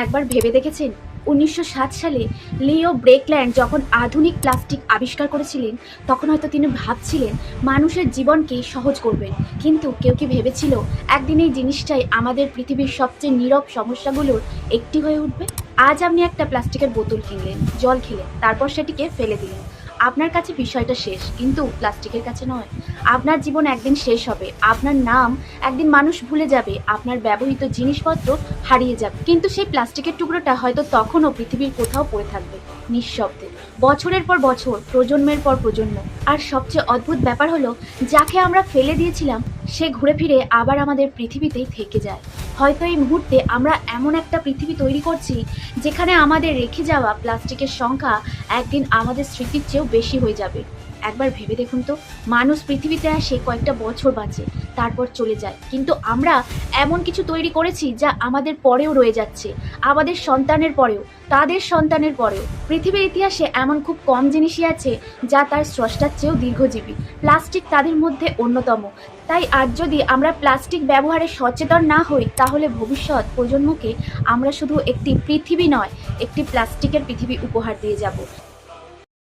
একবার ভেবে দেখেছেন ১৯৬০ সালে লিও ব্রেকল্যান্ড যখন আধুনিক প্লাস্টিক আবিষ্কার করেছিলেন, তখন হয়তো তিনি ভাবছিলেন মানুষের জীবনকে সহজ করবেন। কিন্তু কেউ কি ভেবেছিল একদিন এই জিনিসটাই আমাদের পৃথিবীর সবচেয়ে নীরব সমস্যাগুলোর একটি হয়ে উঠবে? আজ আপনি একটা প্লাস্টিকের বোতল কিনলেন, জল খেলেন, তারপর সেটিকে ফেলে দিলেন। আপনার কাছে বিষয়টা শেষ, কিন্তু প্লাস্টিকের কাছে নয়। আপনার জীবন একদিন শেষ হবে, আপনার নাম একদিন মানুষ ভুলে যাবে, আপনার ব্যবহৃত জিনিসপত্র হারিয়ে যাবে, কিন্তু সেই প্লাস্টিকের টুকরোটা হয়তো তখনও পৃথিবীর কোথাও পড়ে থাকবে, নিঃশব্দে, বছরের পর বছর, প্রজন্মের পর প্রজন্ম। আর সবচেয়ে অদ্ভুত ব্যাপার হলো, যাকে আমরা ফেলে দিয়েছিলাম সে ঘুরে ফিরে আবার আমাদের পৃথিবীতেই থেকে যায়। হয়তো এই মুহূর্তে আমরা এমন একটা পৃথিবী তৈরি করছি যেখানে আমাদের রেখে যাওয়া প্লাস্টিকের সংখ্যা একদিন আমাদের স্মৃতির চেয়েও বেশি হয়ে যাবে। একবার ভেবে দেখুন তো, মানুষ পৃথিবীতে আসে কয়েকটা বছর বাঁচে, তারপর চলে যায়, কিন্তু আমরা এমন কিছু তৈরি করেছি যা আমাদের পরেও রয়ে যাচ্ছে, আমাদের সন্তানের পরেও, তাদের সন্তানের পরেও। পৃথিবীর ইতিহাসে এমন খুব কম জিনিসই আছে যা তার স্রষ্টার চেয়েও দীর্ঘজীবী। প্লাস্টিক তাদের মধ্যে অন্যতম। তাই আজ যদি আমরা প্লাস্টিক ব্যবহারে সচেতন না হই, তাহলে ভবিষ্যৎ প্রজন্মকে আমরা শুধু একটি পৃথিবী নয়, একটি প্লাস্টিকের পৃথিবী উপহার দিয়ে যাব।